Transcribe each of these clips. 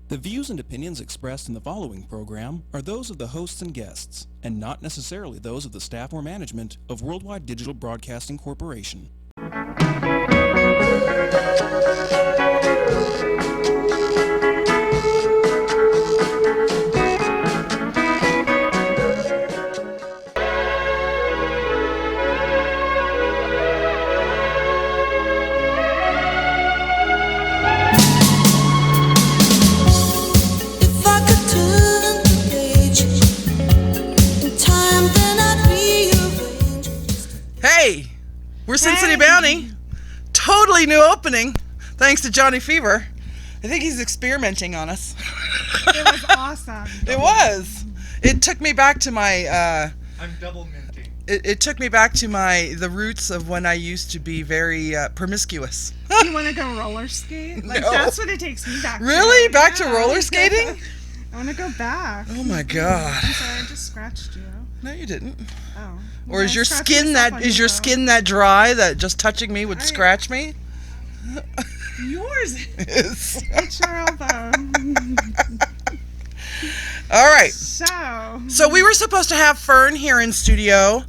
The views and opinions expressed in the following program are those of the hosts and guests, and not necessarily those of the staff or management of Worldwide Digital Broadcasting Corporation. Hey, we're Sin City Bounty. Totally new opening, thanks to Johnny Fever. I think he's experimenting on us. It was awesome. It was. It took me back to my. I'm double minting. It took me back to the roots of when I used to be very promiscuous. You want to go roller skate? Like, No. That's what it takes me back to. Really? Back to Yeah. roller skating? I want to go back. Oh my God. I'm sorry, I just scratched you. No, you didn't. Oh. Or Yeah, is I your scratched skin myself that on is your you. skin that dry that just touching me would scratch me? Yours Yes. it's your elbow. All right. So we were supposed to have Fern here in studio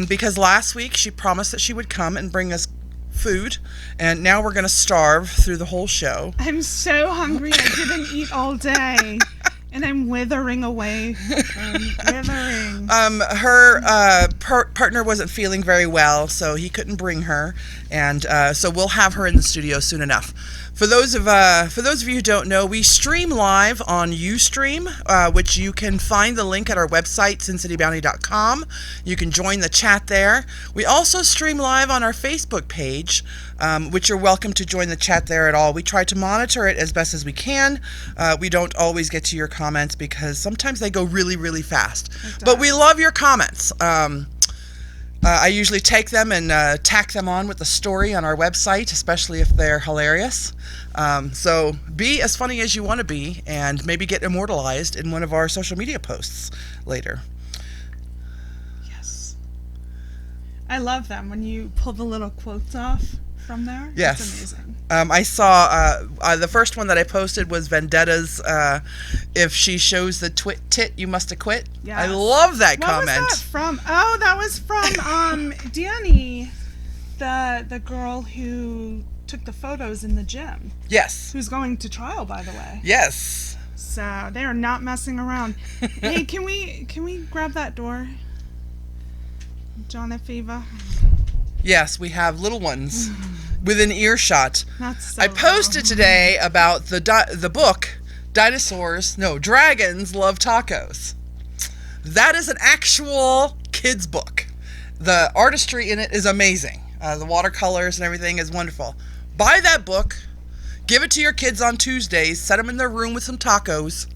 because last week she promised that she would come and bring us food, and now we're going to starve through the whole show. I'm so hungry. I didn't eat all day. And I'm withering away. Withering. Her partner wasn't feeling very well, so he couldn't bring her, and so we'll have her in the studio soon enough. For those of you who don't know, we stream live on Ustream, which you can find the link at our website, SinCityBounty.com. You can join the chat there. We also stream live on our Facebook page, which you're welcome to join the chat there at all. We try to monitor it as best as we can. We don't always get to your comments because sometimes they go really, really fast. But we love your comments. I usually take them and tack them on with the story on our website, especially if they're hilarious. So be as funny as you want to be and maybe get immortalized in one of our social media posts later. Yes. I love them when you pull the little quotes off from there. Yes. It's amazing. I saw the first one that I posted was Vendetta's if she shows the tit, you must have quit. Yes. I love that What comment. was that from? Oh, that was from Danny, the girl who took the photos in the gym. Yes. Who's going to trial, by the way. Yes. So they are not messing around. Hey, can we grab that door, John F. Eva? Yes, we have little ones within earshot. That's so I posted today about the book Dragons Love Tacos. That is an actual kids book. The artistry in it is amazing. The watercolors and everything is wonderful. Buy that book, give it to your kids on Tuesdays, set them in their room with some tacos,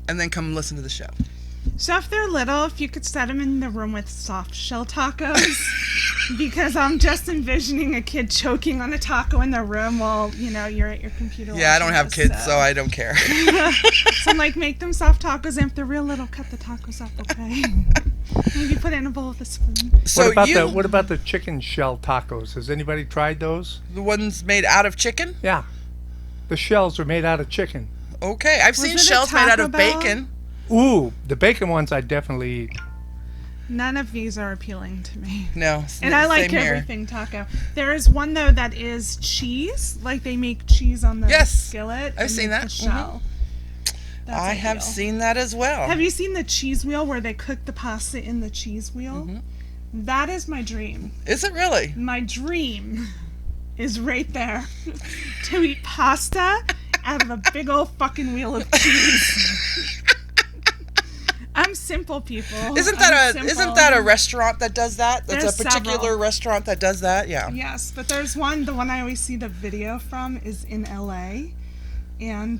and then come listen to the show. So if they're little, if you could set them in the room with soft shell tacos, because I'm just envisioning a kid choking on a taco in their room while, you're at your computer. Yeah, I don't watching have this, kids, so I don't care. So I'm like, make them soft tacos, and if they're real little, cut the tacos up, okay? Maybe put it in a bowl with a spoon. So What about the chicken shell tacos? Has anybody tried those? the ones made out of chicken? Yeah. The shells are made out of chicken. Okay, I've Was seen it a shells made out Taco of Bell? bacon. Ooh, the bacon ones I definitely eat. None of these are appealing to me. No, And I like same here. everything taco. There is one, though, that is cheese. Like, they make cheese on the Yes, skillet. I've and seen make that. The shell. That's I have ideal. seen that as well. Have you seen the cheese wheel where they cook the pasta in the cheese wheel? Mm-hmm. That is my dream. Is it really? My dream is right there. To eat pasta out of a big old fucking wheel of cheese. I'm simple, people. Isn't that a restaurant that does that? That's There's a particular several. restaurant that does that. Yeah. Yes, but there's one. The one I always see the video from is in LA, and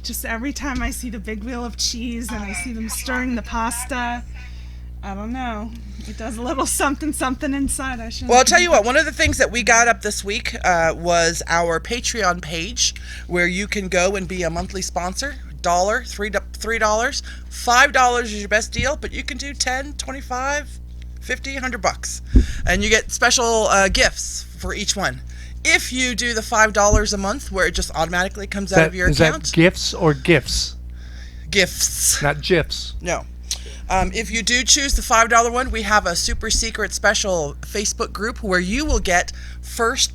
just every time I see the big wheel of cheese and I see them stirring the pasta, I don't know. It does a little something inside. I should. Well, I'll tell you what. One of the things that we got up this week was our Patreon page, where you can go and be a monthly sponsor. $3, $5 is your best deal, but you can do 10, 25, $50, $100, and you get special gifts for each one. If you do the $5 a month, where it just automatically comes out of your account. Is that gifts or gifts? Gifts. Not GIFs. No. If you do choose the $5 one, we have a super secret special Facebook group where you will get first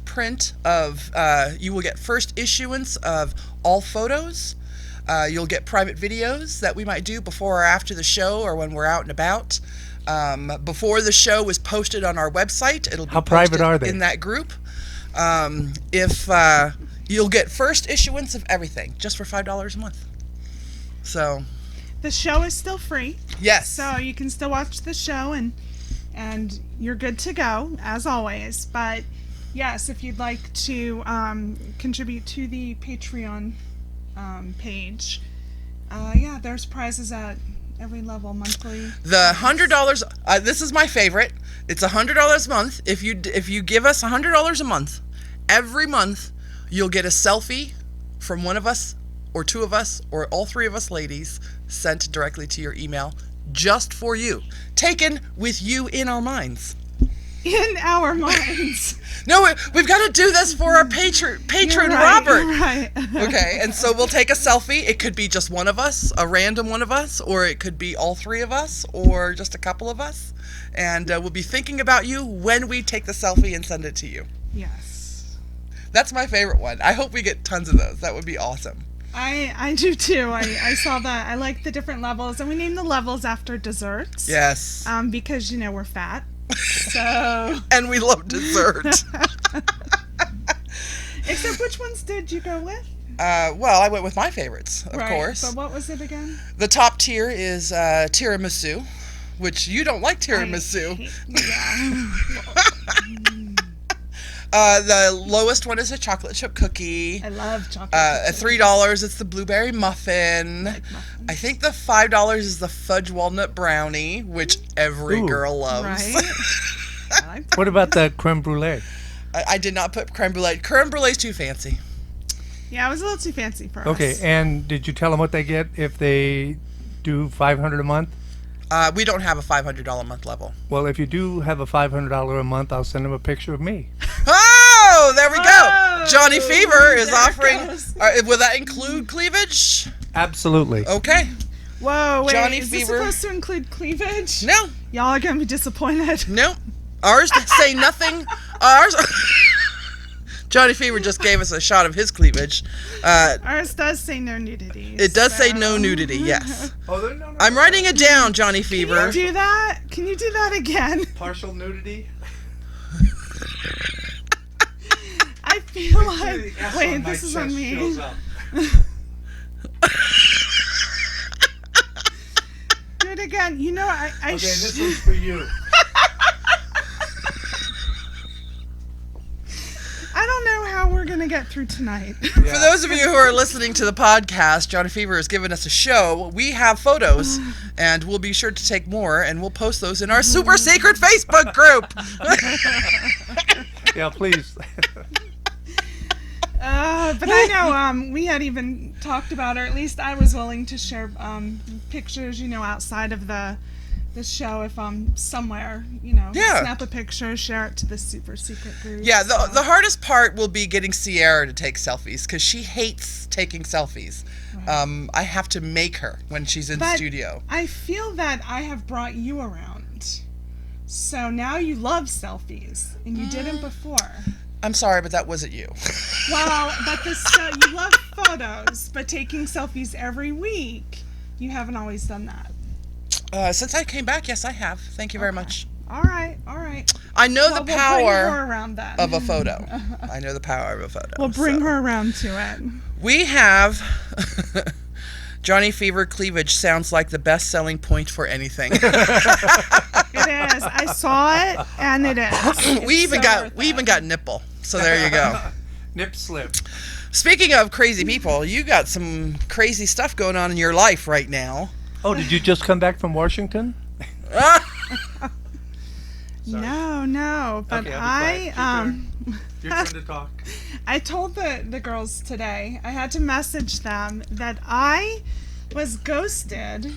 issuance of all photos. You'll get private videos that we might do before or after the show or when we're out and about. Before the show is posted on our website, it'll be How private are they? in that group. You'll get first issuance of everything just for $5 a month. So The show is still free. yes. So you can still watch the show and you're good to go as always. But yes, if you'd like to contribute to the Patreon page, there's prizes at every level monthly. The $100. This is my favorite. It's $100 a month. If you give us $100 a month, every month you'll get a selfie from one of us, or two of us, or all three of us ladies, sent directly to your email, just for you, taken with you in our minds. In our minds. No, we've got to do this for our patron You're right, Robert. you're right. Okay, and so we'll take a selfie. It could be just one of us, a random one of us, or it could be all three of us, or just a couple of us. And we'll be thinking about you when we take the selfie and send it to you. Yes. That's my favorite one. I hope we get tons of those. That would be awesome. I do too. I saw that. I like the different levels, and we named the levels after desserts. Yes. Because we're fat. So. And we love dessert. Except which ones did you go with? Well, I went with my favorites, of course. But what was it again? The top tier is tiramisu, which you don't like tiramisu. The lowest one is a chocolate chip cookie. I love chocolate. At $3, it's the blueberry muffin. I think the $5 is the fudge walnut brownie, which every girl loves. Right. I like What about the creme brulee? I did not put creme brulee. Creme brulee is too fancy. Yeah, it was a little too fancy for us. Okay, and did you tell them what they get if they do $500 a month? We don't have a $500 a month level. Well, if you do have a $500 a month, I'll send them a picture of me. Oh, there we go. Oh, Johnny Fever is there it offering. goes. Will that include cleavage? Absolutely. Okay. Whoa, wait. Johnny is this Fever. supposed to include cleavage? No. Y'all are going to be disappointed. No. Ours say nothing. Ours. Johnny Fever just gave us a shot of his cleavage. Ours does say no nudity. It does say no nudity, yes. Oh, no. I'm writing it down, Johnny Can Fever. you do that? Can you do that again? Partial nudity? I feel like... Wait, this is on me. Do it again. I Okay, this one's for you. I don't know how we're going to get through tonight. For those of you who are listening to the podcast, Johnny Fever has given us a show. We have photos, and we'll be sure to take more, and we'll post those in our super secret Facebook group. Yeah, please. But I know we had even talked about, or at least I was willing to share pictures, outside of the show if I'm somewhere, Yeah. snap a picture, share it to the super secret group. Yeah, the hardest part will be getting Sierra to take selfies, because she hates taking selfies. I have to make her when she's in studio. I feel that I have brought you around. So now you love selfies, and you didn't before. I'm sorry, but that wasn't you. Well, but you love photos, but taking selfies every week, you haven't always done that. Since I came back, yes, I have. Thank you very much. All right. I know Well, the we'll bring power her around then. of a photo. I know the power of a photo. We'll bring so. her around to it. We have Johnny Fever cleavage sounds like the best selling point for anything. It is. I saw it, and it is. we even got nipple. So there you go. Nip slip. Speaking of crazy people, you got some crazy stuff going on in your life right now. Oh, did you just come back from Washington? No. But Okay, I'll be quiet. Your turn to talk. I told the girls today, I had to message them that I was ghosted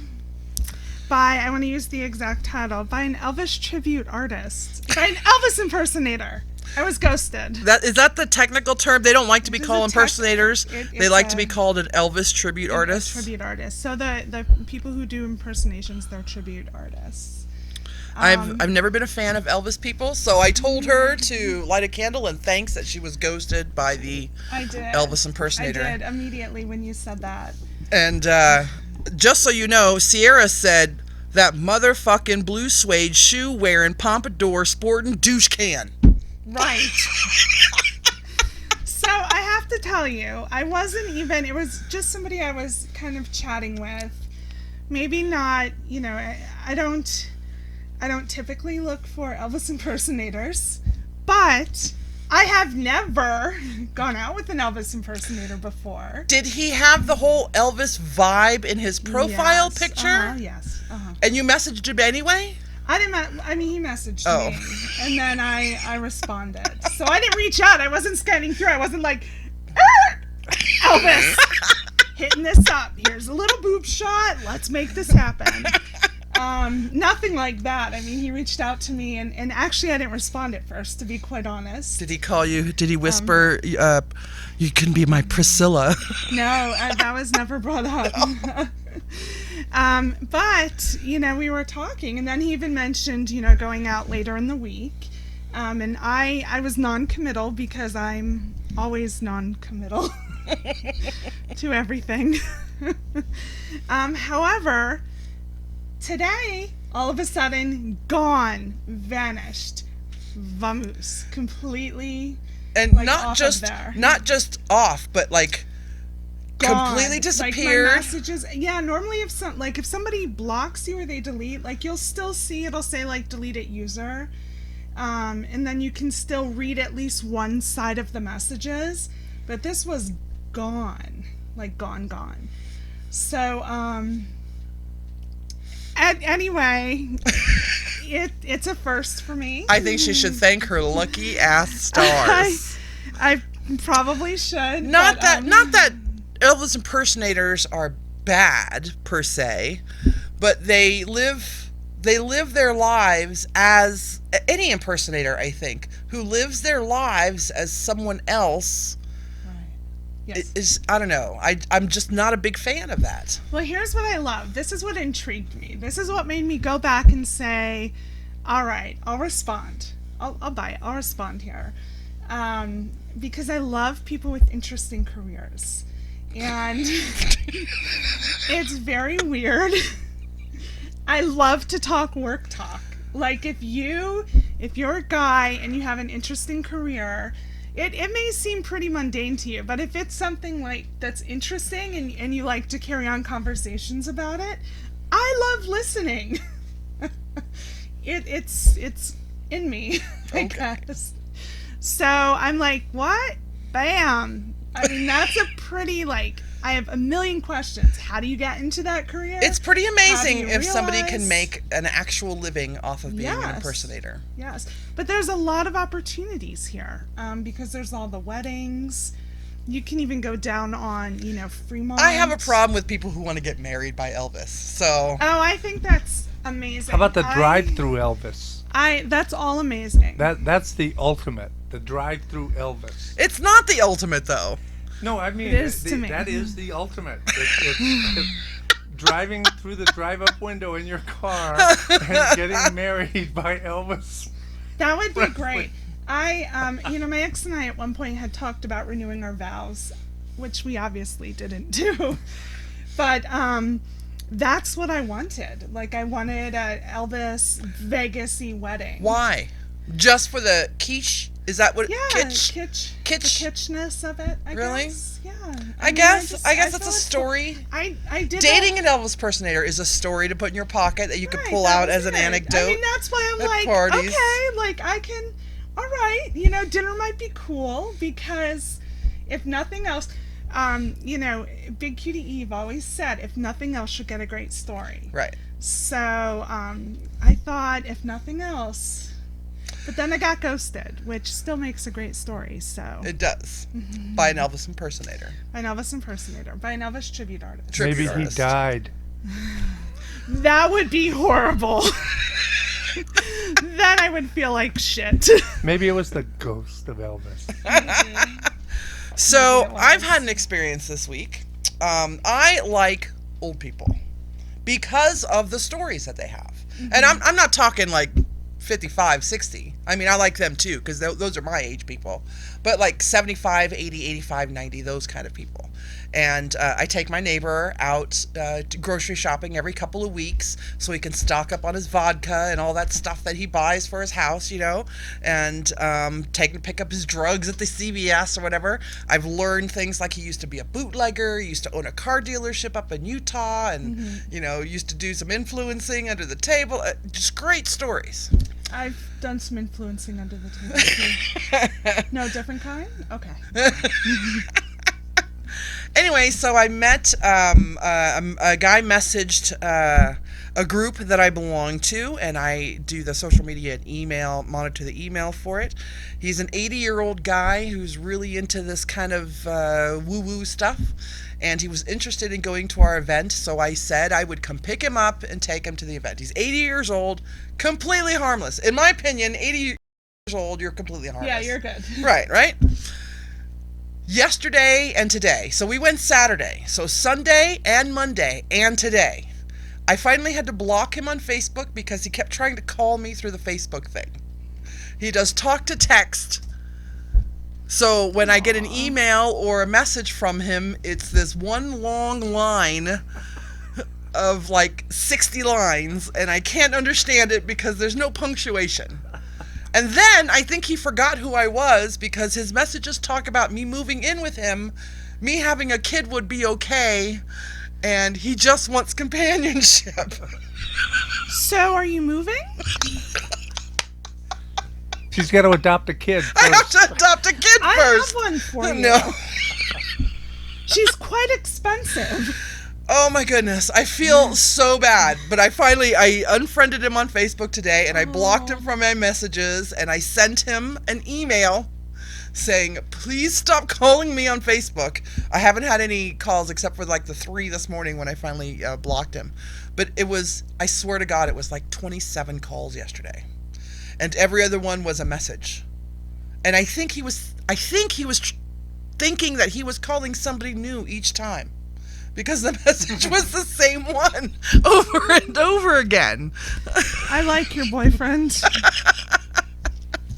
by, I want to use the exact title, by an Elvis tribute artist, by an Elvis impersonator. I was ghosted. Is that the technical term? They don't like to be It is called a impersonators. it's They like to a- be called an Elvis tribute artist. Tribute artists. So the people who do impersonations, they're tribute artists. I've never been a fan of Elvis people, so I told her to light a candle and thanks that she was ghosted by the I did. Elvis impersonator. I did immediately when you said that. And just so you know, Sierra said that motherfucking blue suede shoe wearing pompadour sporting douche can. Right. So I have to tell you, I wasn't even, it was just somebody I was kind of chatting with. Maybe not, I don't typically look for Elvis impersonators, but I have never gone out with an Elvis impersonator before. Did he have the whole Elvis vibe in his profile Yes. picture? Yes. And you messaged him anyway? He messaged Oh. me, and then I responded. So I didn't reach out. I wasn't scanning through. I wasn't like, Elvis, hitting this up. Here's a little boob shot. Let's make this happen. Nothing like that. I mean, he reached out to me, and actually I didn't respond at first, to be quite honest. Did he call you? Did he whisper, you can be my Priscilla? No, that was never brought up. But, we were talking, and then he even mentioned, going out later in the week. And I was non-committal because I'm always non-committal to everything. However, today, all of a sudden, gone, vanished, vamoose, completely. And Like, not off of just there. off, but like Gone. completely Like disappeared. my messages, normally if somebody blocks you or they delete, like you'll still see it'll say like deleted user, and then you can still read at least one side of the messages, but this was gone, like gone. So anyway, it's a first for me. I think she should thank her lucky ass stars. I probably should. Not but, that Elvis impersonators are bad per se, but they live their lives as any impersonator, I think, who lives their lives as someone else. Yes. Is I don't know. I'm just not a big fan of that. Well, here's what I love. This is what intrigued me. This is what made me go back and say, all right, I'll respond. I'll buy it. I'll respond here. Because I love people with interesting careers. And it's very weird. I love to talk work talk. Like if you're a guy and you have an interesting career, it may seem pretty mundane to you, but if it's something like that's interesting and you like to carry on conversations about it, I love listening. It's in me, I guess. So I'm like, what? Bam. I mean, that's a pretty, I have a million questions. How do you get into that career? It's pretty amazing you if somebody can realize- make an actual living off of being an Yes. impersonator. Yes, but there's a lot of opportunities here because there's all the weddings. You can even go down on, Fremont. I have a problem with people who want to get married by Elvis. So Oh, I think that's amazing. How about the drive-through Elvis? That's all amazing. That's the ultimate. The drive-through Elvis. it's not the ultimate though. No, I mean It is to me. that is the ultimate. It's driving through the drive-up window in your car and getting married by Elvis. That would be great. My ex and I at one point had talked about renewing our vows, which we obviously didn't do. But that's what I wanted. Like, I wanted a Elvis Vegas-y wedding. Why? Just for the quiche? Is that what Yeah, kitsch? kitsch. Kitsch? The kitschness of it, I Really? guess. Yeah. I guess just- that's feel a it's story. I did Dating an Elvis impersonator is a story to put in your pocket that you could Right, pull that out was as an it. anecdote. I mean, that's why I'm at like, parties. okay, like I can, all right, dinner might be cool because if nothing else, Big Cutie Eve always said, if nothing else, you'll get a great story. Right. So I thought, if nothing else, but then I got ghosted, which still makes a great story. So It does. By an Elvis impersonator. by an Elvis impersonator, by an Elvis tribute artist. Tribute Maybe artist. he died. That would be horrible. then I would feel like shit. Maybe it was the ghost of Elvis. So I've had an experience this week. I like old people because of the stories that they have. And I'm not talking like 55, 60. I mean, I like them too, because those are my age people. But like 75, 80, 85, 90, those kind of people. And I take my neighbor out to grocery shopping every couple of weeks so he can stock up on his vodka and all that stuff that he buys for his house, you know, and pick up his drugs at the CVS or whatever. I've learned things like he used to be a bootlegger, he used to own a car dealership up in Utah, and, you know, used to do some influencing under the table. Just great stories. I've done some influencing under the table too. No, different kind? Okay. Anyway, so I met a guy messaged a group that I belong to, and I do the social media and email, monitor the email for it. He's an 80-year-old guy who's really into this kind of woo-woo stuff, and he was interested in going to our event, so I said I would come pick him up and take him to the event. He's 80 years old, completely harmless. In my opinion, 80 years old, you're completely harmless. Yeah, you're good. Right? Yesterday and today. So we went Saturday. So Sunday and Monday and today. I finally had to block him on Facebook because he kept trying to call me through the Facebook thing. He does talk to text. So when I get an email or a message from him, it's this one long line of like 60 lines, and I can't understand it because there's no punctuation. And then I think he forgot who I was because his messages talk about me moving in with him, me having a kid would be okay, and he just wants companionship. So are you moving? She's got to adopt a kid first. I have to adopt a kid I first. have one for you. No. She's quite expensive. Oh my goodness, I feel so bad, but I unfriended him on Facebook today, and I blocked him from my messages, and I sent him an email saying, please stop calling me on Facebook. I haven't had any calls except for like the 3 this morning when I finally blocked him. But I swear to God, it was like 27 calls yesterday, and every other one was a message. And I think he was thinking that he was calling somebody new each time, because the message was the same one over and over again. I like your boyfriend.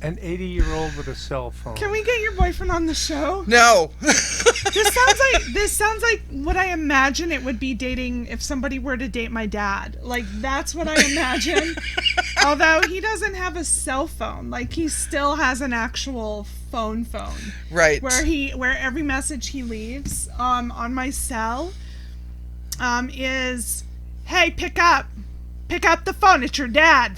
An 80-year-old with a cell phone. Can we get your boyfriend on the show? No. This sounds like what I imagine it would be dating if somebody were to date my dad. Like, that's what I imagine. Although he doesn't have a cell phone. Like, he still has an actual phone. Right. Where every message he leaves on my cell is, hey, pick up the phone, it's your dad.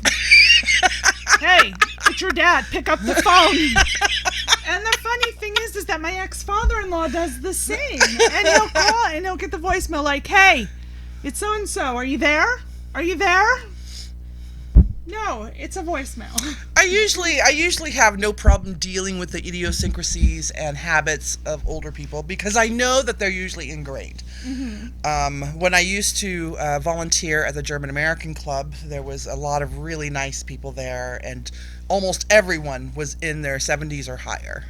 Hey, it's your dad, pick up the phone. And the funny thing is that my ex-father-in-law does the same. And he'll call and he'll get the voicemail like, hey, it's so-and-so, are you there? No, it's a voicemail. I usually have no problem dealing with the idiosyncrasies and habits of older people because I know that they're usually ingrained. Mm-hmm. When I used to volunteer at the German American Club, there was a lot of really nice people there, and almost everyone was in their 70s or higher.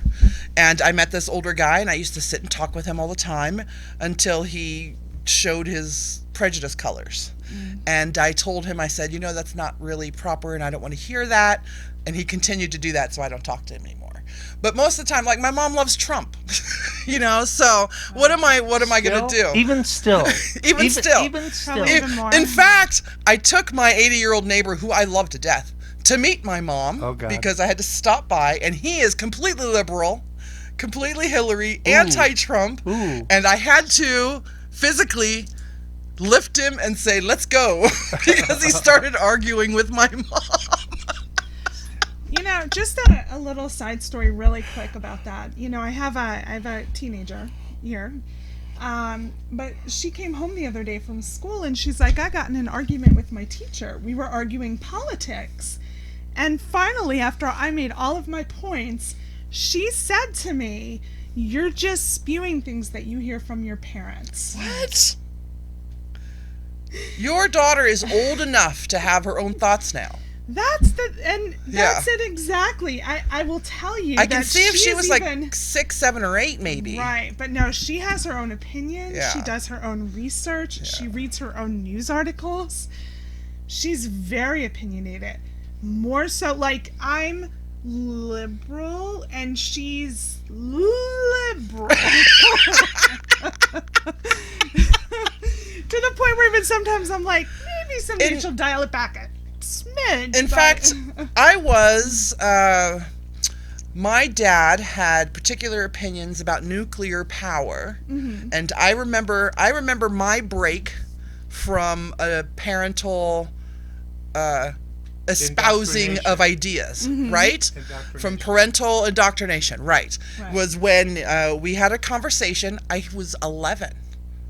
And I met this older guy, and I used to sit and talk with him all the time until he showed his prejudice colors. And I told him, I said, that's not really proper, and I don't want to hear that. And he continued to do that, so I don't talk to him anymore. But most of the time, like, my mom loves Trump, so what am I going to do? Even still. Even still. Even more. In fact, I took my 80-year-old neighbor, who I love to death, to meet my mom because I had to stop by, and he is completely liberal, completely Hillary, anti-Trump, and I had to physically lift him and say, let's go, because he started arguing with my mom. Just a little side story really quick about that. I have a teenager here, but she came home the other day from school, and she's like, I got in an argument with my teacher. We were arguing politics. And finally, after I made all of my points, she said to me, you're just spewing things that you hear from your parents. What? Your daughter is old enough to have her own thoughts now. That's it exactly. I will tell you. I can that see if she was even, like 6, 7, or 8, maybe. Right, but no, she has her own opinion. Yeah. She does her own research. Yeah. She reads her own news articles. She's very opinionated. More so, like, I'm liberal and she's liberal. To the point where even sometimes I'm like, maybe someday she'll dial it back a smidge. In fact, my dad had particular opinions about nuclear power, and I remember my break from a parental espousing of ideas, right? From parental indoctrination, right? Was when we had a conversation. I was 11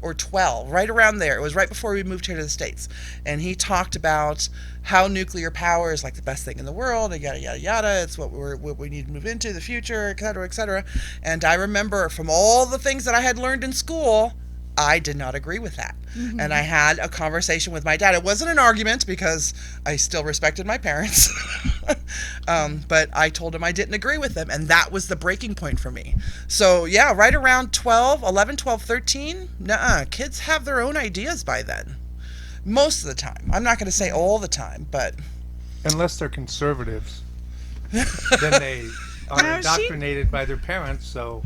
or 12, right around there. It was right before we moved here to the States. And he talked about how nuclear power is like the best thing in the world, and yada, yada, yada. It's what we need to move into, the future, et cetera, et cetera. And I remember from all the things that I had learned in school, I did not agree with that. And I had a conversation with my dad. It wasn't an argument because I still respected my parents. But I told him I didn't agree with them. And that was the breaking point for me. So, yeah, right around 11, 12, 13, kids have their own ideas by then. Most of the time. I'm not going to say all the time, but... Unless they're conservatives. Then they are indoctrinated by their parents, so...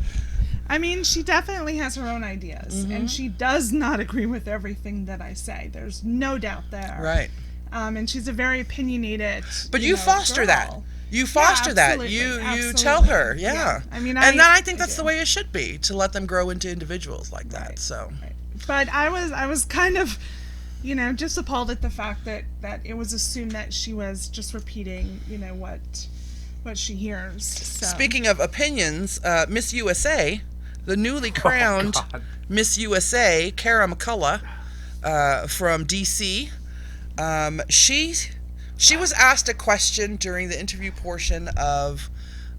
I mean, she definitely has her own ideas, and she does not agree with everything that I say. There's no doubt there. Right. And she's a very opinionated. But you foster girl. that. You foster that. You tell her, yeah. I mean, and then I think that's the way it should be, to let them grow into individuals like that. So. Right. But I was kind of, just appalled at the fact that it was assumed that she was just repeating, what she hears. So. Speaking of opinions, Miss USA. The newly crowned Miss USA, Kara McCullough, from D.C., she was asked a question during the interview portion of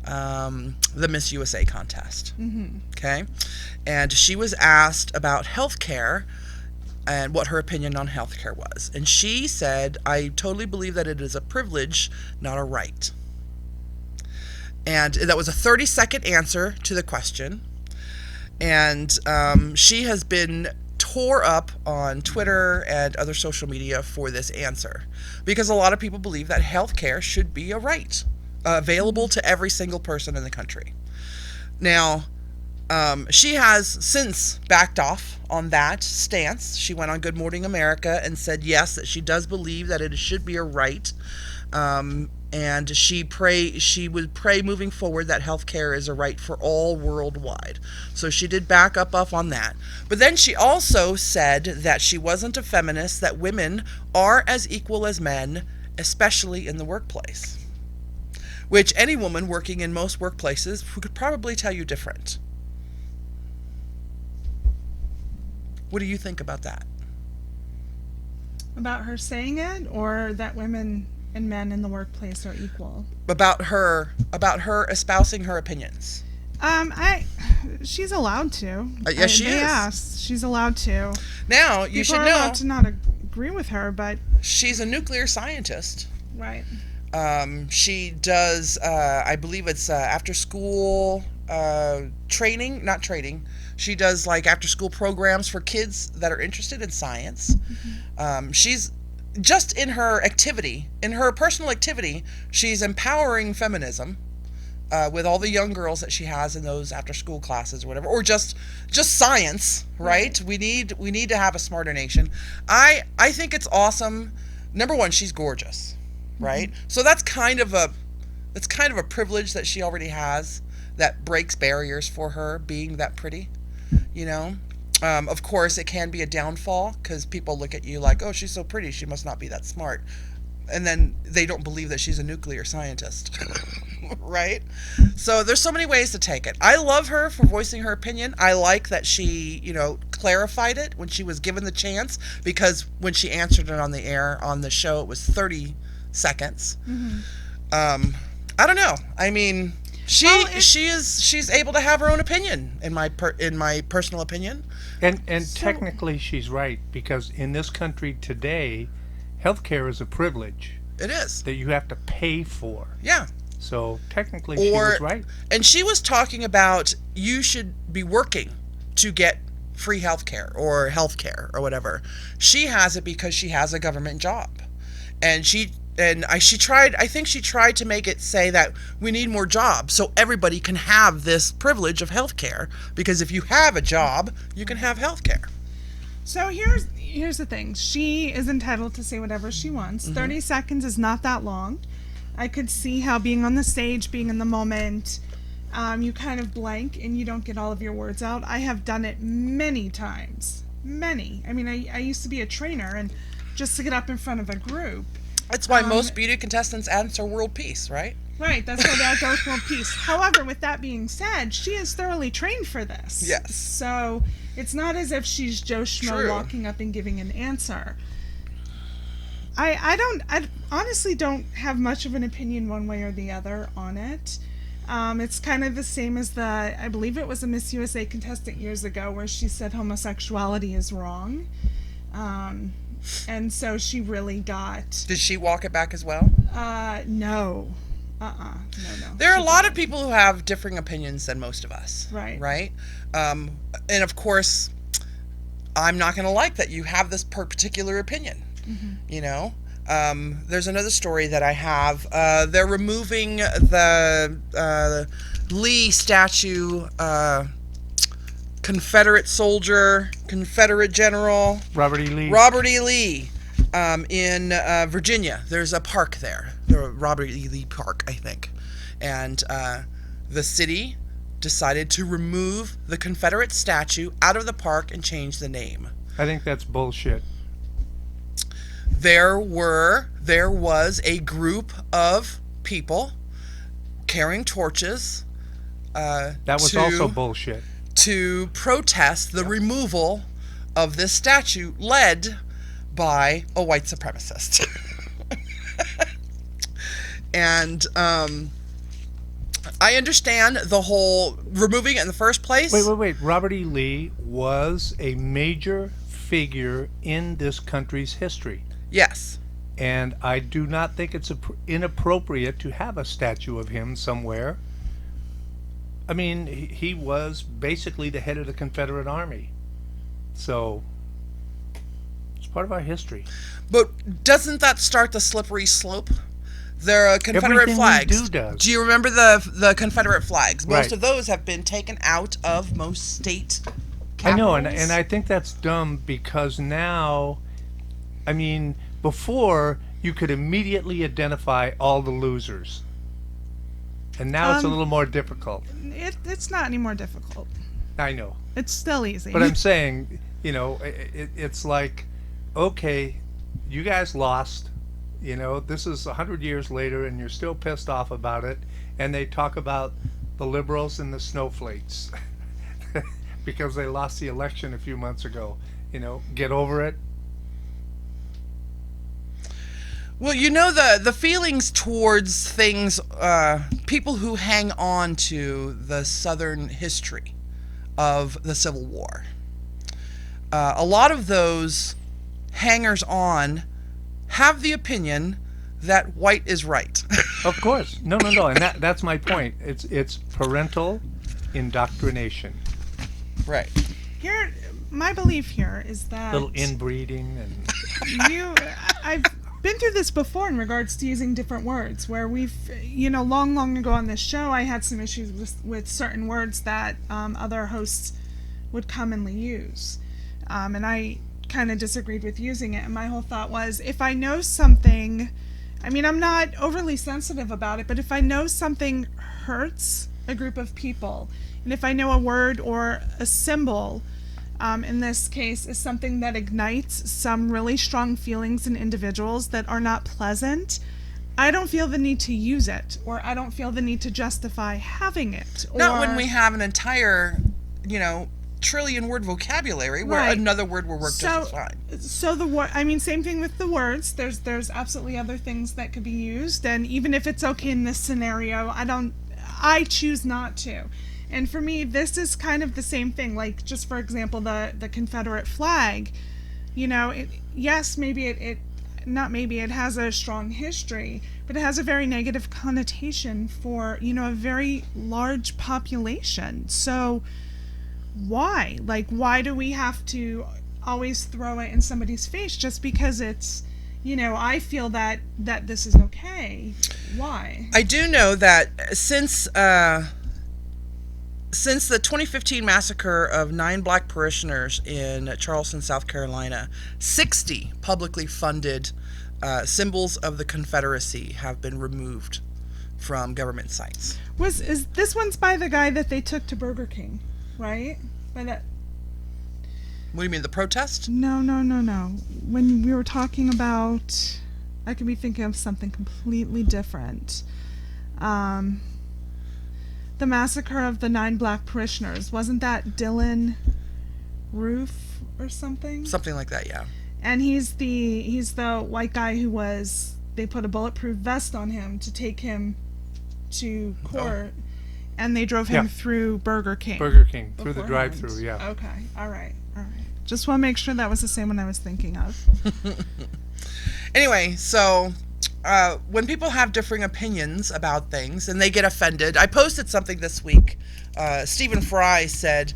the Miss USA contest. Okay? And she was asked about healthcare and what her opinion on healthcare was. And she said, I totally believe that it is a privilege, not a right. And that was a 30-second answer to the question. And she has been tore up on Twitter and other social media for this answer, because a lot of people believe that healthcare should be a right, available to every single person in the country. Now, she has since backed off on that stance. She went on Good Morning America and said, yes, that she does believe that it should be a right. And she would pray moving forward that healthcare is a right for all worldwide. So she did back up on that. But then she also said that she wasn't a feminist, that women are as equal as men, especially in the workplace. Which any woman working in most workplaces could probably tell you different. What do you think about that? About her saying it, or that women and men in the workplace are equal? About her espousing her opinions. She's allowed to. Yes, she is. Yes, she's allowed to. Now, you should know. People are allowed to not agree with her, but... She's a nuclear scientist. Right. She does, I believe it's after school training, not training. She does like after school programs for kids that are interested in science. She's just in her activity, in her personal activity, she's empowering feminism with all the young girls that she has in those after school classes or whatever, or just science, right? We need to have a smarter nation. I think it's awesome. Number one, she's gorgeous, right? So that's kind of a privilege that she already has that breaks barriers for her, being that pretty, Of course, it can be a downfall because people look at you like, oh, she's so pretty, she must not be that smart. And then they don't believe that she's a nuclear scientist, right? So there's so many ways to take it. I love her for voicing her opinion. I like that she, clarified it when she was given the chance, because when she answered it on the air, on the show, it was 30 seconds. I don't know. I mean... She's able to have her own opinion, in my personal opinion. And technically she's right, because in this country today, healthcare is a privilege. It is. that you have to pay for. Yeah. So technically she was right. And she was talking about you should be working to get free health care or whatever. She has it because she has a government job. And she tried to make it say that we need more jobs so everybody can have this privilege of health care, because if you have a job, you can have health care. So here's the thing. She is entitled to say whatever she wants. 30 seconds is not that long. I could see how being on the stage, being in the moment, you kind of blank and you don't get all of your words out. I have done it many times. Many. I mean, I used to be a trainer, and just to get up in front of a group. That's why most beauty contestants answer world peace, right? Right, that's why that goes world peace. However, with that being said, she is thoroughly trained for this. Yes. So it's not as if she's Joe Schmo True. walking up and giving an answer. I honestly don't have much of an opinion one way or the other on it. It's kind of the same as I believe it was a Miss USA contestant years ago where she said homosexuality is wrong. And so she really got... Did she walk it back as well? No. No. There are a lot of people who have differing opinions than most of us. Right. Right? And of course, I'm not going to like that you have this particular opinion. You know? There's another story that I have. They're removing the Lee statue, Confederate soldier, Confederate general. Robert E. Lee. In Virginia. There's a park there. The Robert E. Lee Park, I think. And the city decided to remove the Confederate statue out of the park and change the name. I think that's bullshit. There was a group of people carrying torches. That was also bullshit. To protest the removal of this statue led by a white supremacist. And I understand the whole removing it in the first place. Wait. Robert E. Lee was a major figure in this country's history. Yes. And I do not think it's inappropriate to have a statue of him somewhere. I mean, he was basically the head of the Confederate Army. So, it's part of our history. But doesn't that start the slippery slope? There are Confederate Everything flags. we do does. Do you remember the Confederate flags? Most Right. of those have been taken out of most state capitals. I know, and I think that's dumb because now, I mean, before you could immediately identify all the losers. And now it's a little more difficult. It's not any more difficult. I know. It's still easy. But I'm saying, you know, it's like, okay, you guys lost. You know, this is 100 years later and you're still pissed off about it. And they talk about the liberals and the snowflakes because they lost the election a few months ago. You know, get over it. Well, you know, the feelings towards things, people who hang on to the Southern history of the Civil War. A lot of those hangers-on have the opinion that white is right. Of course. No. And that's my point. It's parental indoctrination. Right. Here, my belief here is that Little inbreeding and... I've been through this before in regards to using different words, where we've, long ago on this show, I had some issues with certain words that other hosts would commonly use. And I kind of disagreed with using it. And my whole thought was, if I know something, I mean, I'm not overly sensitive about it, but if I know something hurts a group of people, and if I know a word or a symbol, in this case, is something that ignites some really strong feelings in individuals that are not pleasant, I don't feel the need to use it, or I don't feel the need to justify having it. Not when we have an entire, trillion-word vocabulary where Right. another word will work just as fine. So the word, I mean, same thing with the words. There's absolutely other things that could be used, and even if it's okay in this scenario, I choose not to. And for me, this is kind of the same thing. Like, just for example, the Confederate flag. Yes, maybe it has a strong history, but it has a very negative connotation for, a very large population. So why? Why do we have to always throw it in somebody's face just because it's, I feel that this is okay? Why? I do know that since the 2015 massacre of 9 black parishioners in Charleston, South Carolina, 60 publicly funded symbols of the Confederacy have been removed from government sites. Is this one's by the guy that they took to Burger King, right? By that. What do you mean, the protest? No. When we were talking about, I could be thinking of something completely different. The massacre of the 9 black parishioners, wasn't that Dylan Roof or something? Something like that, yeah. And he's the white guy they put a bulletproof vest on him to take him to court, and they drove him through Burger King. Through the drive-through, yeah. Okay, all right. Just want to make sure that was the same one I was thinking of. Anyway, so when people have differing opinions about things and they get offended, I posted something this week. Stephen Fry said,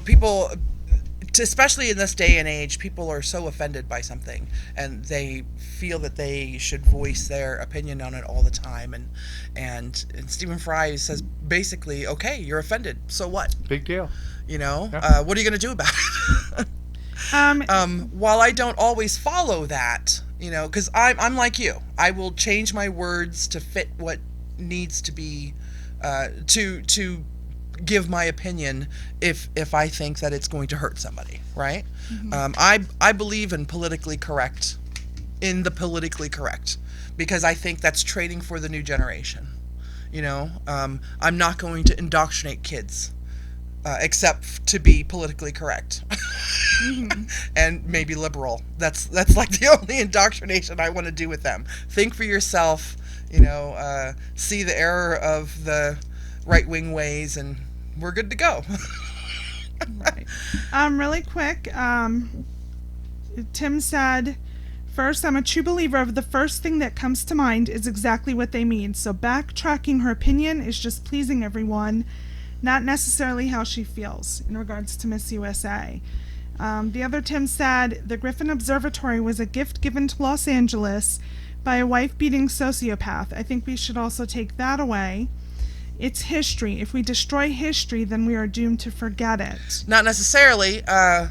people, especially in this day and age, people are so offended by something and they feel that they should voice their opinion on it all the time. And Stephen Fry says basically, okay, you're offended, so what? Big deal. What are you going to do about it? While I don't always follow that, because I'm like you, I will change my words to fit what needs to be, to give my opinion if I think that it's going to hurt somebody, right? Mm-hmm. I believe in the politically correct, because I think that's training for the new generation. I'm not going to indoctrinate kids. Except to be politically correct. Mm-hmm. And maybe liberal. That's like the only indoctrination I want to do with them. Think for yourself, see the error of the right-wing ways, and we're good to go. Right. Really quick, Tim said, first, I'm a true believer of the first thing that comes to mind is exactly what they mean. So backtracking her opinion is just pleasing everyone, not necessarily how she feels in regards to Miss USA. The other Tim said, the Griffin Observatory was a gift given to Los Angeles by a wife-beating sociopath. I think we should also take that away. It's history. If we destroy history, then we are doomed to forget it. Not necessarily. I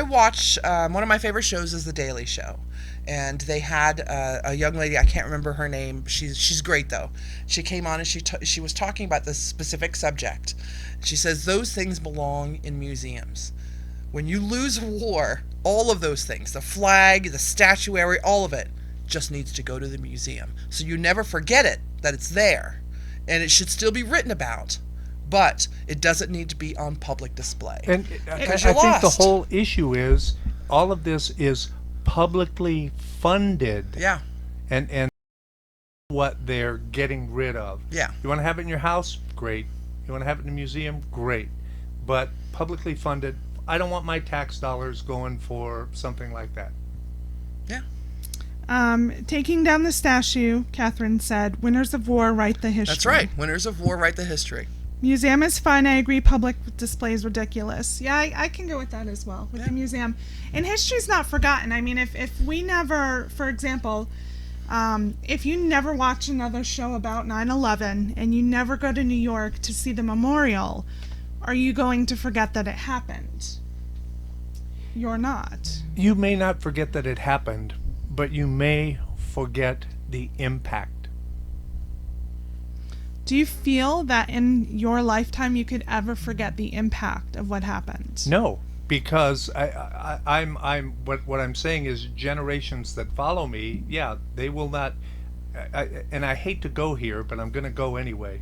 watch, one of my favorite shows is The Daily Show. And they had a young lady, I can't remember her name. She's great though. She came on and she was talking about this specific subject. She says those things belong in museums. When you lose a war, all of those things, the flag, the statuary, all of it, just needs to go to the museum. So you never forget it, that it's there. And it should still be written about. But it doesn't need to be on public display. And I think the whole issue is all of this is publicly funded. Yeah. And what they're getting rid of. Yeah. You want to have it in your house? Great. You want to have it in a museum? Great. But publicly funded, I don't want my tax dollars going for something like that. Yeah. Taking down the statue, Catherine said, winners of war write the history. That's right. Winners of war write the history. Museum is fine. I agree. Public display is ridiculous. Yeah, I can go with that as well, with the museum. And history's not forgotten. I mean, if we never, for example, if you never watch another show about 9/11 and you never go to New York to see the memorial, are you going to forget that it happened? You're not. You may not forget that it happened, but you may forget the impact. Do you feel that in your lifetime you could ever forget the impact of what happened? No, because what I'm saying is generations that follow me, yeah, they will not. And I hate to go here, but I'm going to go anyway.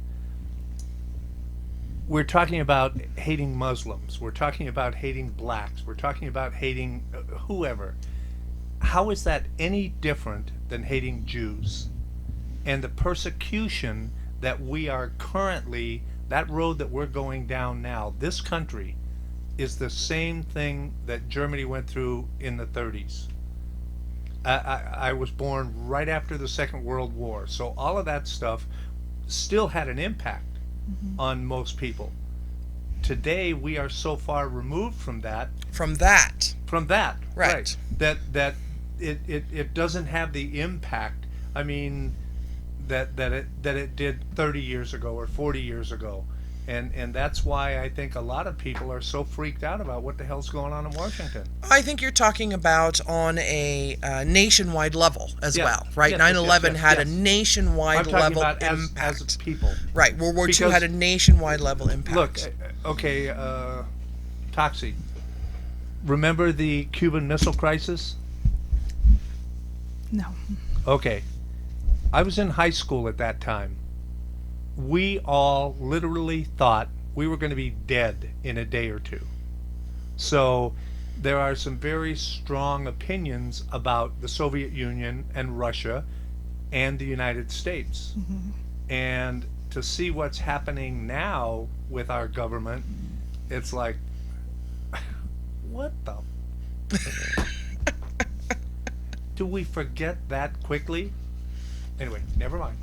We're talking about hating Muslims. We're talking about hating blacks. We're talking about hating whoever. How is that any different than hating Jews? And the persecution that we are currently, that road that we're going down now, this country is the same thing that Germany went through in the 30s. I was born right after the Second World War, so all of that stuff still had an impact on most people. Today we are so far removed from that. Right. That it doesn't have the impact. I mean, that it did 30 years ago or 40 years ago. And that's why I think a lot of people are so freaked out about what the hell's going on in Washington. I think you're talking about on a nationwide level as well, right? 9/11 had a nationwide level about impact. as people. Right, World War II had a nationwide level impact. Look, okay, Toxie, remember the Cuban Missile Crisis? No. Okay. I was in high school at that time. We all literally thought we were going to be dead in a day or two. So there are some very strong opinions about the Soviet Union and Russia and the United States. And to see what's happening now with our government, it's like, what the? Do we forget that quickly? Anyway, never mind.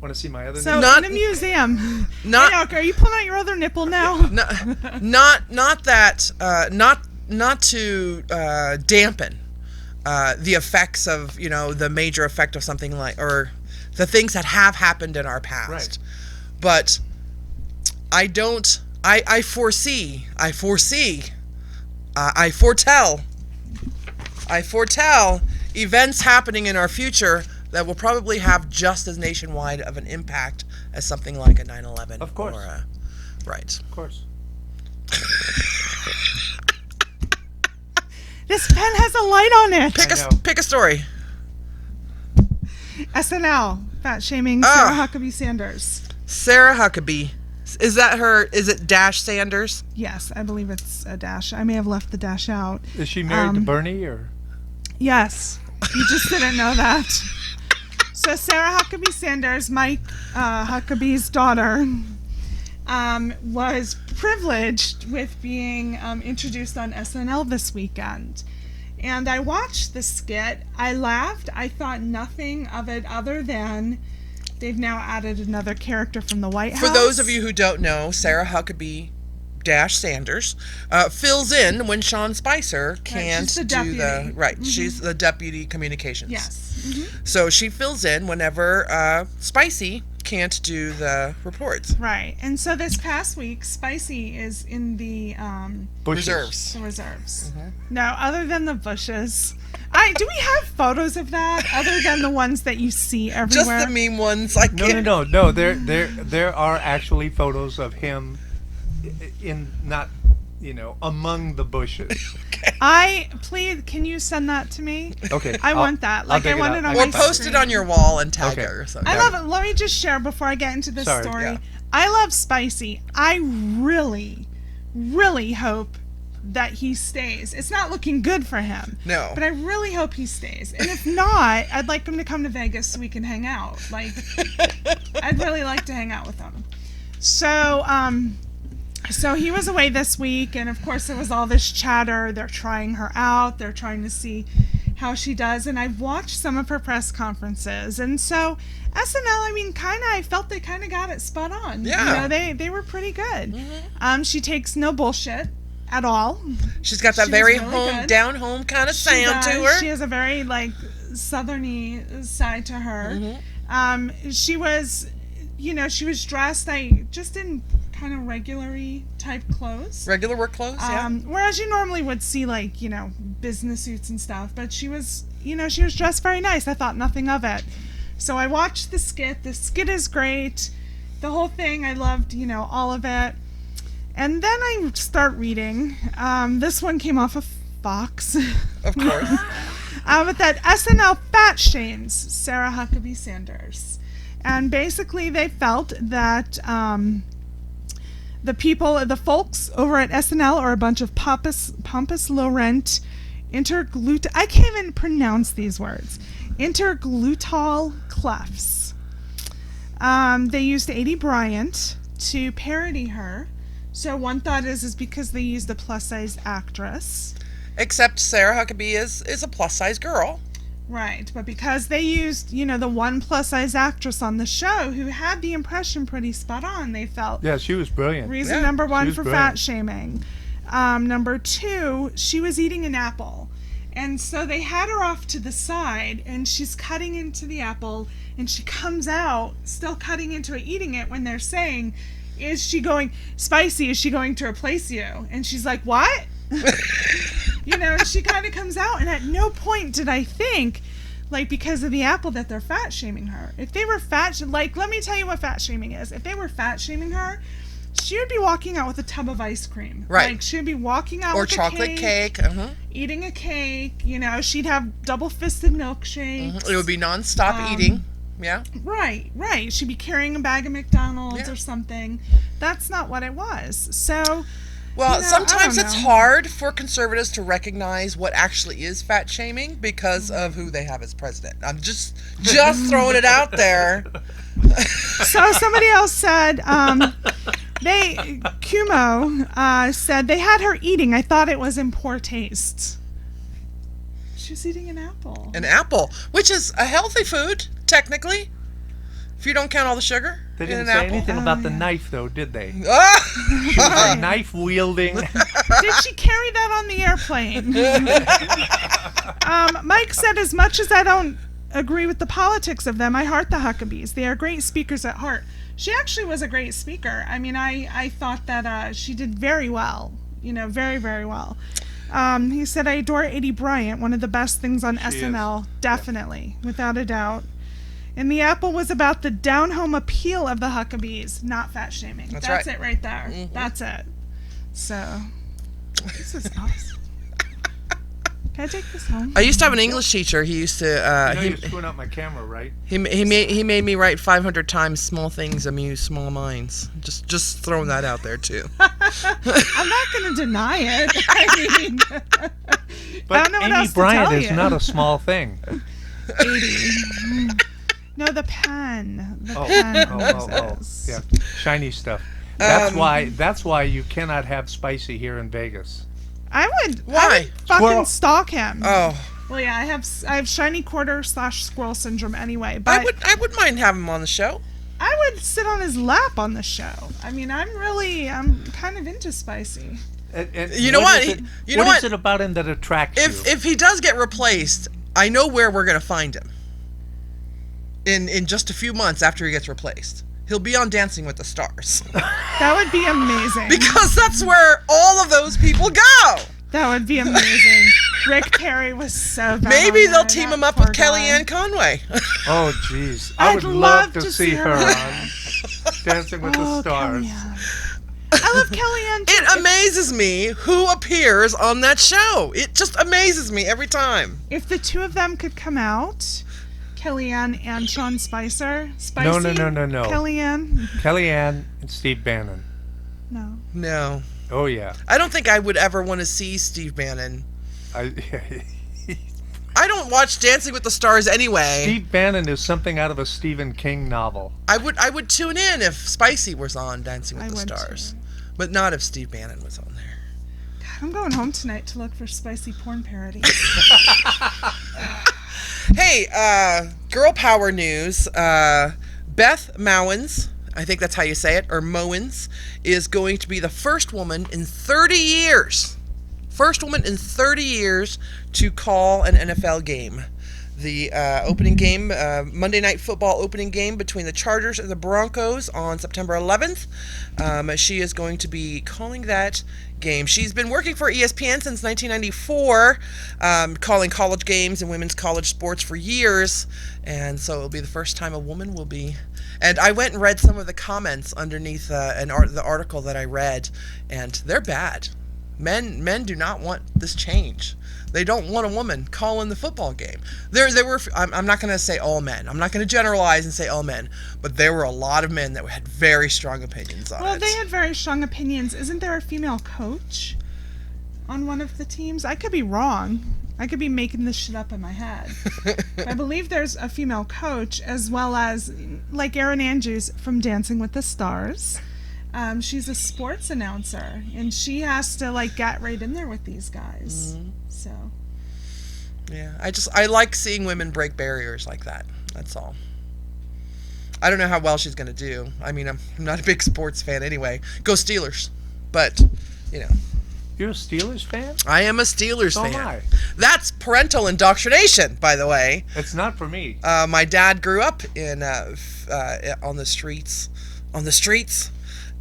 Want to see my other? So Not- in a museum. not- Hey, Doc, are you pulling out your other nipple now? not to dampen the effects of, the major effect of something like, or the things that have happened in our past. Right. But I foretell events happening in our future that will probably have just as nationwide of an impact as something like a 9/11. Of course. Or right. Of course. This pen has a light on it. Pick a story. SNL, fat shaming Ah. Sarah Huckabee Sanders. Sarah Huckabee. Is that her? Is it Dash Sanders? Yes, I believe it's a dash. I may have left the dash out. Is she married to Bernie or? Yes, you just didn't know that. So Sarah Huckabee Sanders, Mike Huckabee's daughter, was privileged with being introduced on SNL this weekend. And I watched the skit. I laughed. I thought nothing of it other than they've now added another character from the White House. For those of you who don't know, Sarah Huckabee Dash Sanders fills in when Sean Spicer can't she's the do the deputy. She's the deputy communications. Yes. So she fills in whenever Spicy can't do the reports. Right. And so this past week, Spicy is in the Bushes. Reserves. reserves. No, other than the bushes. Do we have photos of that other than the ones that you see everywhere? Just the meme ones. Like No. There are actually photos of him in not, among the bushes. Please, can you send that to me? Okay. I want that. Like, I want it on Or my post screen. it on your wall and tag Okay. her or something. I love it. Let me just share before I get into this Sorry, story. yeah. I love Spicy. I really, really hope that he stays. It's not looking good for him. No. But I really hope he stays. And if not, I'd like him to come to Vegas so we can hang out. Like, I'd really like to hang out with him. So he was away this week, and of course there was all this chatter. They're trying her out. They're trying to see how she does. And I've watched some of her press conferences. And so SNL, I felt they kind of got it spot on. Yeah. They were pretty good. She takes no bullshit at all. She's got that She was very really good. down home kind of She sound to does. her. She has a very, southerny side to her. She was, she was dressed just in kind of regular-y type clothes. Regular work clothes, yeah. Whereas you normally would see business suits and stuff, but she was dressed very nice. I thought nothing of it. So I watched the skit. The skit is great. The whole thing, I loved, all of it. And then I start reading. This one came off of Fox. Of course. But that SNL fat shames Sarah Huckabee Sanders. And basically they felt that the folks over at SNL are a bunch of pompous low-rent I can't even pronounce these words. Interglutal clefts. They used Aidy Bryant to parody her So one thought is because they used a plus-size actress. Except Sarah Huckabee is a plus-size girl. Right, but because they used, the one plus-size actress on the show who had the impression pretty spot on, they felt... Yeah, she was brilliant. Reason Yeah, number one was for brilliant. fat shaming. Number two, she was eating an apple. And so they had her off to the side, and she's cutting into the apple, and she comes out, still cutting into it, eating it, when they're saying, is she going, Spicy, is she going to replace you? And she's like, what? And she kind of comes out, and at no point did I think, because of the apple, that they're fat shaming her. If they were let me tell you what fat shaming is. If they were fat shaming her, she would be walking out with a tub of ice cream. Right. She would be walking out Or with chocolate a cake. eating a cake. She'd have double-fisted milkshakes. It would be nonstop eating. Yeah. Right. She'd be carrying a bag of McDonald's Yeah. or something. That's not what it was. So... Well, sometimes I don't it's know. hard for conservatives to recognize what actually is fat shaming because of who they have as president. I'm just throwing it out there. So somebody else said, Kumo said they had her eating. I thought it was in poor taste. She was eating an apple. An apple, which is a healthy food, technically, if you don't count all the sugar They in didn't an say apple. anything about the knife, though, did they? Ah! She was a knife-wielding. Did she carry that on the airplane? Mike said, as much as I don't agree with the politics of them, I heart the Huckabees. They are great speakers at heart. She actually was a great speaker. I mean, I thought that she did very well. Very, very well. He said, I adore Eddie Bryant, one of the best things on SNL. Definitely, without a doubt. And the apple was about the down-home appeal of the Huckabees, not fat shaming. That's right. it right there. Mm-hmm. That's it. So, this is awesome. Can I take this home? I used to have an English teacher. He used to. You're screwing up my camera, right? He made me write 500 times small things amuse small minds. Just throwing that out there too. I'm not going to deny it. I mean, But I don't know what Amy else to Bryant tell is you. not a small thing. 80. No, the pen. The pen. Moses. Yeah, shiny stuff. That's why you cannot have Spicy here in Vegas. I would Why? fucking Squirrel. stalk him. Oh, Well, yeah, I have shiny quarter / squirrel syndrome anyway. But I would mind having him on the show. I would sit on his lap on the show. I mean, I'm kind of into Spicy. And You know what? Is it, You know what is what? it about him that attracts you? If he does get replaced, I know where we're gonna find him. In just a few months after he gets replaced, he'll be on Dancing with the Stars That would be amazing. because that's where all of those people go. That would be amazing. Rick Terry was so bad. Maybe on they'll that, team that him up poor with guy. Kellyanne Conway. Oh, jeez. I'd I would love love to see her on Dancing with the Stars. Kellyanne. I love Kellyanne too. It amazes me who appears on that show. It just amazes me every time. If the two of them could come out, Kellyanne and Sean Spicer. Spicy? No. Kellyanne? Kellyanne and Steve Bannon. No. No. Oh, yeah. I don't think I would ever want to see Steve Bannon. I, I don't watch Dancing with the Stars anyway. Steve Bannon is something out of a Stephen King novel. I would tune in if Spicy was on Dancing with I the would Stars. too. But not if Steve Bannon was on there. God, I'm going home tonight to look for spicy porn parodies. Hey, girl power news. Beth Mowins, I think that's how you say it, or Mowins, is going to be the first woman in 30 years to call an NFL game. The opening game, Monday Night Football opening game between the Chargers and the Broncos on September 11th. She is going to be calling that game. She's been working for ESPN since 1994, calling college games and women's college sports for years, and so it'll be the first time a woman will be. And I went and read some of the comments underneath the article that I read, and they're bad. Men do not want this change. They don't want a woman calling the football game. There were. I'm not going to say all men. I'm not going to generalize and say all men, but there were a lot of men that had very strong opinions on Well, it. they had very strong opinions. Isn't there a female coach on one of the teams? I could be wrong. I could be making this shit up in my head. But I believe there's a female coach, as well as, like Erin Andrews from Dancing with the Stars. She's a sports announcer, and she has to like get right in there with these guys. So yeah, I like seeing women break barriers like that. That's all. I don't know how well she's going to do. I mean, I'm not a big sports fan anyway. Go Steelers. But, you know. You're a Steelers fan? I am a Steelers So fan. am I. That's parental indoctrination, by the way. It's not for me. My dad grew up in on the streets.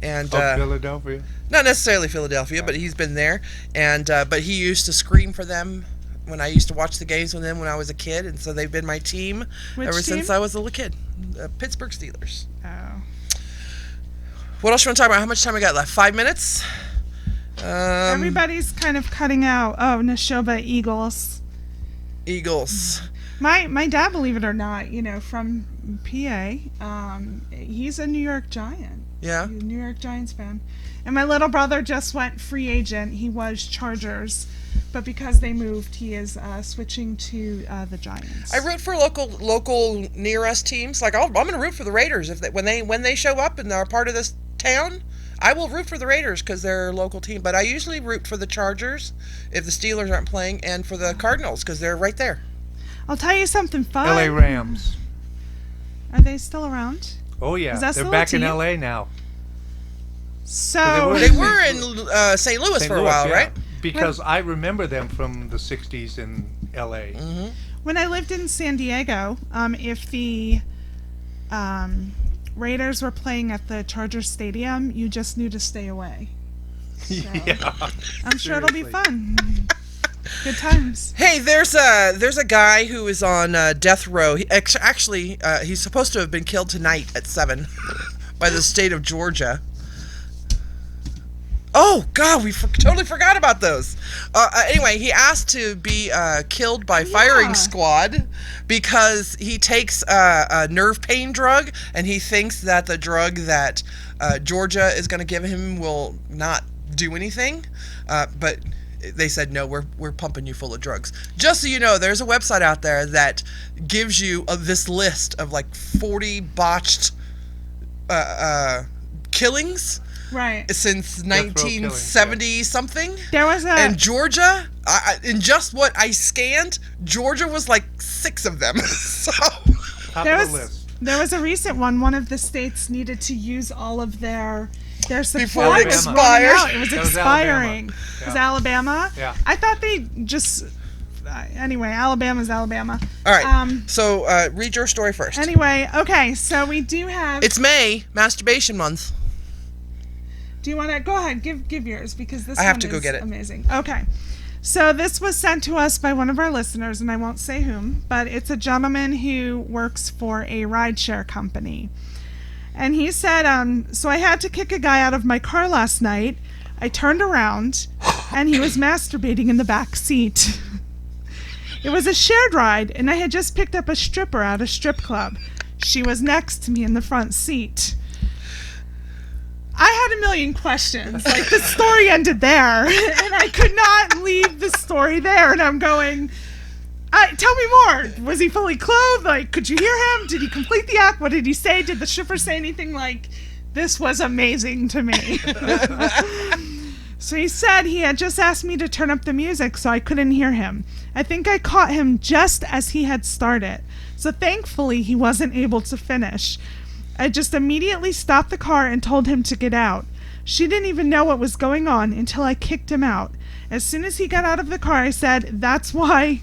And Philadelphia? not necessarily Philadelphia, but he's been there. And but he used to scream for them when I used to watch the games with them when I was a kid, and so they've been my team ever since I was a little kid. Pittsburgh Steelers. Oh. What else you want to talk about? How much time we got left? 5 minutes? Everybody's kind of cutting out. Oh, Neshoba Eagles. Eagles. My dad, believe it or not, from PA, he's a New York Giant. Yeah? He's a New York Giants fan. And my little brother just went free agent. He was Chargers. But because they moved, he is switching to the Giants. I root for local near us teams. Like I'm going to root for the Raiders when they show up and are part of this town. I will root for the Raiders because they're a local team. But I usually root for the Chargers if the Steelers aren't playing, and for the Cardinals because they're right there. I'll tell you something fun. LA Rams. Are they still around? Oh yeah, Is that they're still a back in team? LA now. So They were in St. Louis St. for a Louis, while, yeah. right? Because I remember them from the 60s in LA. Mm-hmm. when I lived in San Diego, if the Raiders were playing at the Chargers Stadium, you just knew to stay away. So, Yeah. I'm sure it'll be Seriously. fun. Good times. Hey, there's a guy who is on death row. Actually, he's supposed to have been killed tonight at 7 by the state of Georgia. Oh, God, we totally forgot about those. Anyway, he asked to be killed by firing squad because he takes a nerve pain drug, and he thinks that the drug that Georgia is going to give him will not do anything. But they said, no, we're pumping you full of drugs. Just so you know, there's a website out there that gives you this list of like 40 botched killings. Right. Since row 1970 something. There was And Georgia, in just what I scanned, Georgia was like 6 of them. So Top There of the was list. there was a recent one. One of the states needed to use all of their support. Before it was running expires. out. It was That was expiring. Alabama. It was Alabama. Yeah. I thought they just anyway. Alabama's Alabama. all right. So read your story first. Anyway, okay. So we do have. It's May, Masturbation Month. Do you want to go ahead? Give yours because this I have one to go is get it. amazing. Okay. So this was sent to us by one of our listeners, and I won't say whom, but it's a gentleman who works for a rideshare company. And he said, so I had to kick a guy out of my car last night. I turned around, and he was masturbating in the back seat. It was a shared ride, and I had just picked up a stripper at a strip club. She was next to me in the front seat. I had a million questions. Like, the story ended there, and I could not leave the story there. And I'm going, tell me more. Was he fully clothed? Like, could you hear him? Did he complete the act? What did he say? Did the stripper say anything? Like, this was amazing to me. So he said he had just asked me to turn up the music, so I couldn't hear him. I think I caught him just as he had started. So thankfully, he wasn't able to finish. I just immediately stopped the car and told him to get out. She didn't even know what was going on until I kicked him out. As soon as he got out of the car, I said, that's why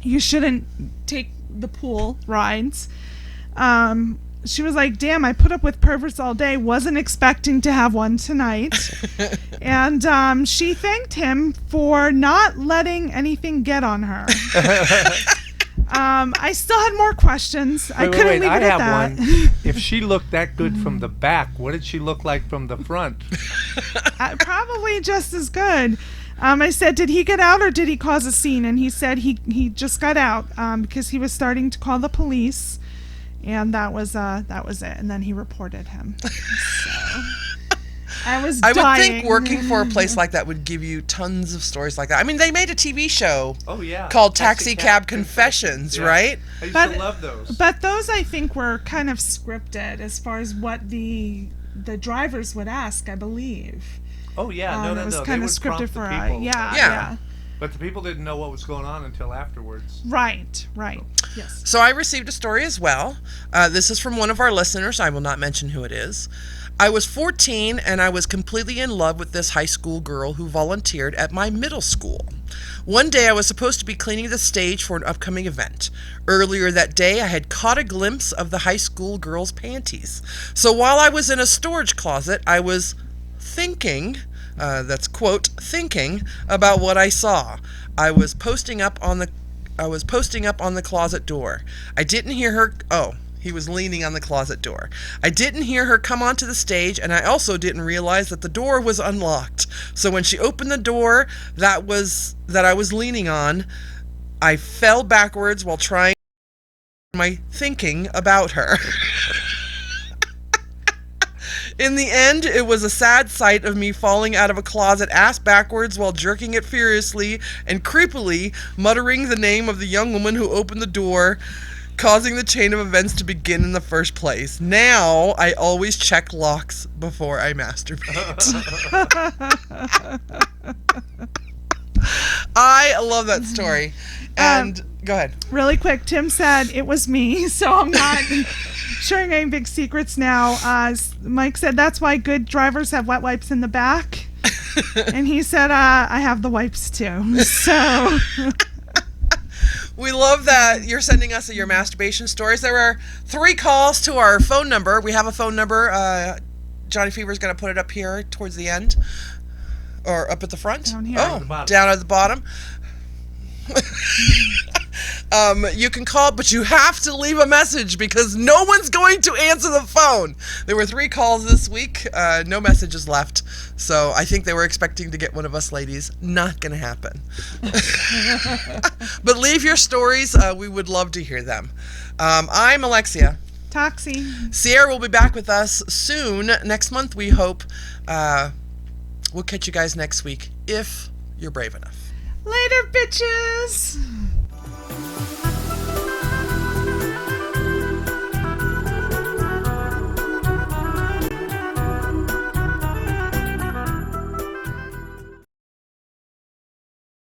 you shouldn't take the pool rides. She was like, damn, I put up with perverts all day. Wasn't expecting to have one tonight. And she thanked him for not letting anything get on her. I still had more questions. I couldn't leave it I at have that. one. If she looked that good from the back, what did she look like from the front? Probably just as good. I said, did he get out or did he cause a scene? And he said he just got out because he was starting to call the police, and that was it. And then he reported him. So I was dying. I would think working for a place like that would give you tons of stories like that. I mean, they made a TV show Oh yeah. called Taxi Cab Confessions, Yeah. right? I used But- to love those. But those, I think, were kind of scripted as far as what the the drivers would ask, I believe. Oh yeah, no. It was They kind of would scripted prompt for the people. yeah. But the people didn't know what was going on until afterwards. Right. Yes. So I received a story as well. This is from one of our listeners. I will not mention who it is. I was 14 and I was completely in love with this high school girl who volunteered at my middle school. One day I was supposed to be cleaning the stage for an upcoming event. Earlier that day I had caught a glimpse of the high school girl's panties. So while I was in a storage closet, I was thinking, that's quote, thinking about what I saw. I was posting up on the closet door. I didn't hear her. Oh, he was leaning on the closet door. I didn't hear her come onto the stage, and I also didn't realize that the door was unlocked. So when she opened the door that I was leaning on, I fell backwards while trying my thinking about her. In the end, it was a sad sight of me falling out of a closet ass backwards while jerking it furiously and creepily muttering the name of the young woman who opened the door, causing the chain of events to begin in the first place. Now, I always check locks before I masturbate. I love that story. And go ahead. Really quick, Tim said it was me, so I'm not sharing any big secrets now. Mike said that's why good drivers have wet wipes in the back. And he said, I have the wipes too. So... We love that you're sending us your masturbation stories. There are 3 calls to our phone number. We have a phone number. Johnny Fever's going to put it up here towards the end. Or up at the front. Down here. Down at the bottom. You can call, but you have to leave a message because no one's going to answer the phone. There were 3 calls this week. No messages left. So I think they were expecting to get one of us ladies. Not going to happen. But leave your stories. We would love to hear them. I'm Alexia. Toxie. Sierra will be back with us soon. Next month, we hope. We'll catch you guys next week if you're brave enough. Later, bitches.